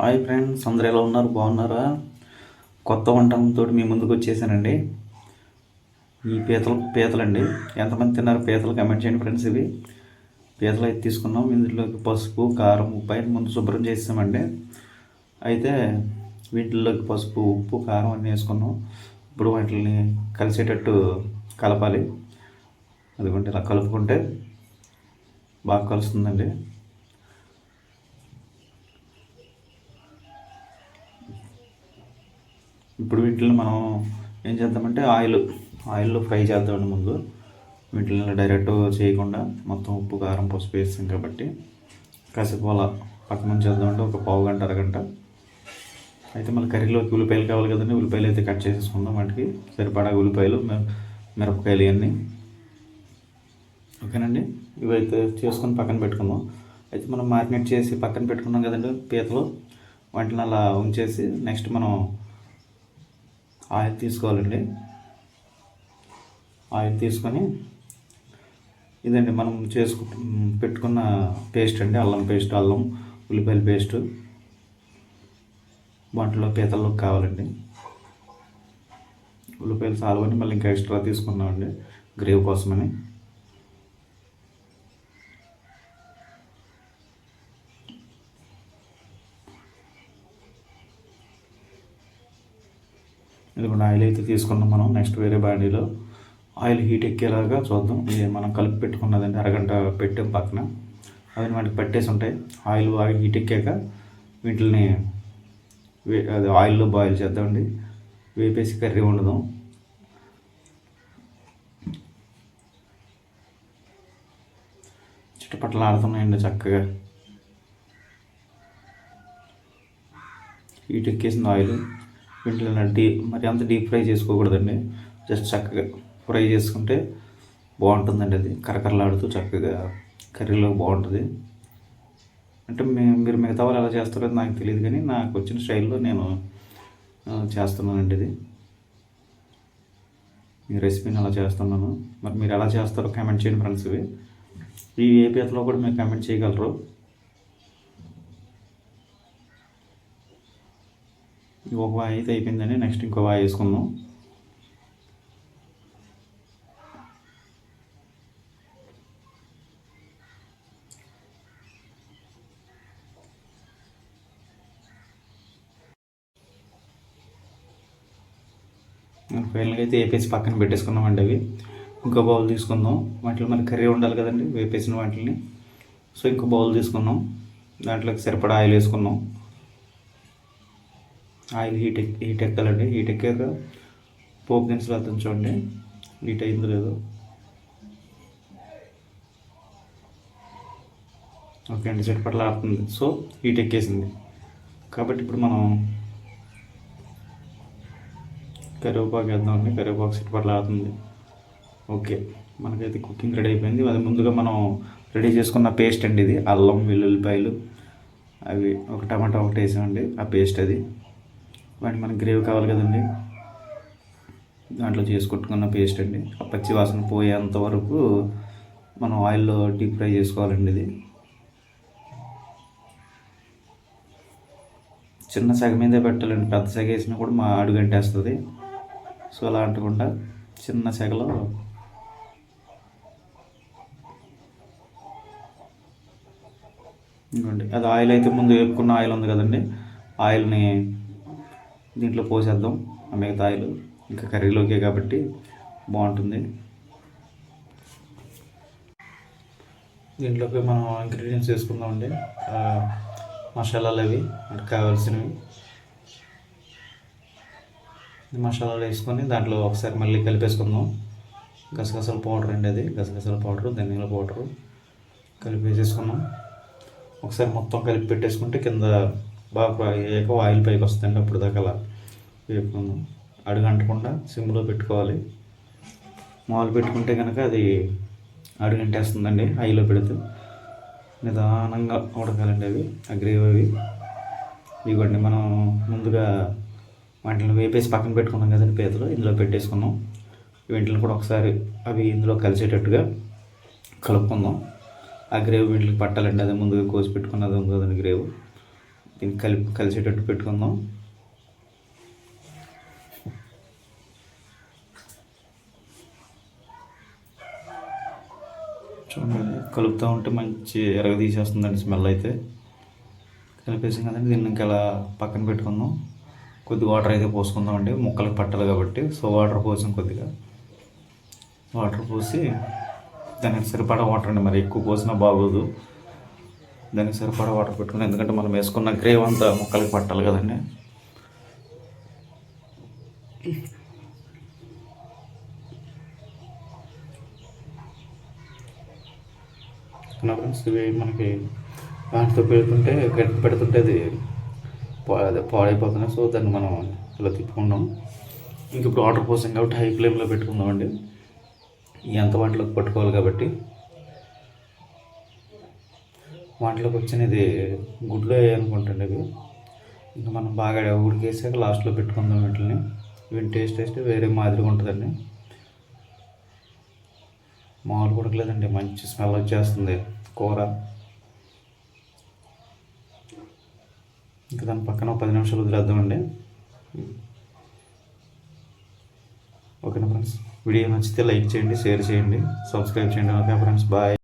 Hi friends, అందరూ ఎలా ఉన్నారు? బాగున్నారా? కొత్త వంటంతో మీ ముందుకు వచ్చేసానండి. ఈ పీతలండి. ఎంతమంది తిన్నారు పీతలు? కమెంట్ చేయండి ఫ్రెండ్స్. ఇవి పీతలు అయితే తీసుకున్నాం. ఇందులోకి పసుపు, కారం, ఉప్పు అయితే ముందు శుభ్రం చేసామండి. అయితే వీటిల్లోకి పసుపు, ఉప్పు, కారం అన్నీ వేసుకున్నాం. ఇప్పుడు వాటిని కలిసేటట్టు కలపాలి. అదిగోండి, ఇలా కలుపుకుంటే బాగా కలుస్తుందండి. ఇప్పుడు వీటిని మనం ఏం చేద్దామంటే ఆయిల్లో ఫ్రై చేద్దామండి. ముందు వీటిని డైరెక్ట్ చేయకుండా మొత్తం ఉప్పు, కారం, పసుపు వేస్తాం కాబట్టి కాసేపు అలా పక్కన నుంచి చేద్దామంటే ఒక పావు గంట, అరగంట. అయితే మళ్ళీ కర్రీలోకి ఉల్లిపాయలు కావాలి కదండి. ఉల్లిపాయలు అయితే కట్ చేసేసుకుందాం. వాటికి సరిపడా ఉల్లిపాయలు, మిరపకాయలు ఇవన్నీ. ఓకేనండి, ఇవైతే చేసుకొని పక్కన పెట్టుకుందాం. అయితే మనం మ్యారినేట్ చేసి పక్కన పెట్టుకున్నాం కదండి పీతలు. వాటిని అలా ఉంచేసి నెక్స్ట్ మనం ఆయిల్ తీసుకోవాలండి. ఆయిల్ తీసుకొని ఇదండి మనం పెట్టుకున్న పేస్ట్ అండి. అల్లం, ఉల్లిపాయల పేస్ట్ వాటిలో పీతల్లోకి కావాలండి. ఉల్లిపాయలు చాలవని మళ్ళీ ఇంకా ఎక్స్ట్రా తీసుకున్నామండి గ్రేవీ కోసమని. ఇదిగోండి, ఆయిల్ అయితే తీసుకున్నాం మనం. నెక్స్ట్ వేరే బాండీలో ఆయిల్ హీట్ ఎక్కేలాగా చూద్దాం. ఇది మనం కలిపి పెట్టుకున్నదండి, అరగంట పెట్టాం పక్కన. అవి వాటికి పట్టేసి ఉంటాయి. ఆయిల్ బాగా హీట్ ఎక్కాక వీటిని అది ఆయిల్లో బాయిల్ చేద్దామండి. వేపేసి కర్రీ వండుదాం. చుట్టుపక్కల ఆడుతున్నాయండి చక్కగా. హీట్ ఎక్కేసింది ఆయిల్. వీటిలో మరి అంత డీప్ ఫ్రై చేసుకోకూడదండి. జస్ట్ చక్కగా ఫ్రై చేసుకుంటే బాగుంటుందండి. అది కరకరలాడుతూ చక్కగా కర్రీలో బాగుంటుంది. అంటే మీరు మిగతా వాళ్ళు ఎలా చేస్తారో నాకు తెలియదు, కానీ నాకు వచ్చిన స్టైల్లో నేను చేస్తున్నానండి. ఇది ఈ రెసిపీని అలా చేస్తున్నాను. మరి మీరు ఎలా చేస్తారో కామెంట్ చేయండి ఫ్రెండ్స్. ఈ ఏ పీతలో కూడా మీరు కామెంట్ చేయగలరు. ఒక వాయి అయితే అయిపోయిందండి. నెక్స్ట్ ఇంకో వాయి వేసుకుందాం. ఫైనల్గా అయితే వేపేసి పక్కన పెట్టేసుకున్నామండి. అవి ఇంకో బౌల్ తీసుకుందాం. వాటిలో మనకి కర్రీ ఉండాలి కదండి, వేపేసిన వాటిని. సో ఇంకో బౌల్ తీసుకున్నాం. దాంట్లోకి సరిపడా ఆయిల్ వేసుకున్నాం. ఆయిల్ హీట్ ఎక్కాలండి. హీట్ ఎక్కాక పోపు దినుసులు వేద్దాం. చూడండి, హీట్ అయింది లేదు. ఓకే అండి, చిటపటలా ఆడుతుంది. సో హీట్ ఎక్కేసింది కాబట్టి ఇప్పుడు మనం కరివేపాకు వేద్దామండి. కరివేపాకు చిటపటలా ఆడుతుంది. ఓకే, మనకైతే కుకింగ్ రెడీ అయిపోయింది. అది ముందుగా మనం రెడీ చేసుకున్న పేస్ట్ అండి ఇది. అల్లం, వెల్లుల్లిపాయలు, అవి ఒక టమాటా ఒకటి వేసామండి. ఆ పేస్ట్ అది. వాటిని మనకి గ్రేవీ కావాలి కదండి, దాంట్లో చేసుకుంటున్న పేస్ట్ అండి. ఆ పచ్చి వాసన పోయేంత వరకు మనం ఆయిల్లో డీప్ ఫ్రై చేసుకోవాలండి. ఇది చిన్న సెగ మీదే పెట్టాలండి. పెద్ద సెగ వేసినా కూడా మా అడుగంటేస్తుంది. సో అలా అంటకుండా చిన్న సెగలో ఇంకోండి. అది ఆయిల్ అయితే ముందు వేపుకున్న ఆయిల్ ఉంది కదండి, ఆయిల్ని దీంట్లో పోసేద్దాం. ఆ మిగతా ఆయిల్ ఇంకా కర్రీలోకే కాబట్టి బాగుంటుంది. దీంట్లోకి మనం ఇంగ్రీడియంట్స్ వేసుకుందామండి. మసాలాలు అవి మనకు కావాల్సినవి మసాలాలు వేసుకొని దాంట్లో ఒకసారి మళ్ళీ కలిపేసుకుందాం. గసగసాల పౌడర్ అండి అది. గసగసాల పౌడరు, ధనియాల పౌడరు కలిపి వేసేసుకున్నాం. ఒకసారి మొత్తం కలిపి పెట్టేసుకుంటే కింద బాగా అయ్యాక ఆయిల్ పైకి వస్తుందండి. అప్పుడు దాకా అలా వేపుకుందాం. అడుగంటకుండా సిమ్లో పెట్టుకోవాలి. మామూలు పెట్టుకుంటే కనుక అది అడుగంటేస్తుందండి. హైలో పెడితే నిదానంగా ఉడకాలండి అవి, ఆ గ్రేవీ అవి. ఇవ్వండి, మనం ముందుగా వాటిని వేపేసి పక్కన పెట్టుకున్నాం కదండి పీతలు, ఇందులో పెట్టేసుకున్నాం. వీటిని కూడా ఒకసారి అవి ఇందులో కలిసేటట్టుగా కలుపుకుందాం. ఆ గ్రేవీ వీటికి పట్టాలండి. అది ముందుగా కోసి పెట్టుకున్నది ఉంది కదండి గ్రేవీ, దీన్ని కలిసేటట్టు పెట్టుకుందాం. చూడండి, కలుపుతూ ఉంటే మంచి ఎరగ తీసేస్తుందండి స్మెల్ అయితే. కలిపేసాం కదండి, దీన్ని ఇంకా అలా పక్కన పెట్టుకుందాం. కొద్దిగా వాటర్ అయితే పోసుకుందామండి, ముక్కలకు పట్టాలి కాబట్టి. సో వాటర్ పోసాం, కొద్దిగా వాటర్ పోసి దానికి సరిపడా వాటర్ అండి, మరి ఎక్కువ పోసినా బాగోదు. దానికి సరిపడా వాటర్ పెట్టుకుని, ఎందుకంటే మనం వేసుకున్న గ్రేవ్ అంతా ముక్కలకి పట్టాలి కదండి. ఫ్రెండ్స్, ఇవి మనకి వాటితో పెడుతుంటే గట్టి పెడుతుంటే అది పాడైపోతున్నాయి. సో దాన్ని మనం ఇలా తిప్పుకుందాం. ఇంక ఇప్పుడు వాటర్ పోసాం కాబట్టి హై ఫ్లేమ్లో పెట్టుకుందామండి. ఎంత వాటిలోకి పట్టుకోవాలి కాబట్టి. వాటిలోకి వచ్చినది గుడ్లు అనుకుంటాండి ఇవి. ఇంకా మనం బాగా ఉడికేసాక లాస్ట్లో పెట్టుకుందాం వీటిని. వీటి టేస్ట్ వేరే మాదిరిగా ఉంటుందండి. మామూలు ఉడకలేదండి, మంచి స్మెల్ వచ్చేస్తుంది కూర. ఇంకా దాని పక్కన 10 నిమిషాలు వదిలేద్దామండి. ఓకేనా ఫ్రెండ్స్, వీడియో నచ్చితే లైక్ చేయండి, షేర్ చేయండి, సబ్స్క్రైబ్ చేయండి. Okay friends, bye.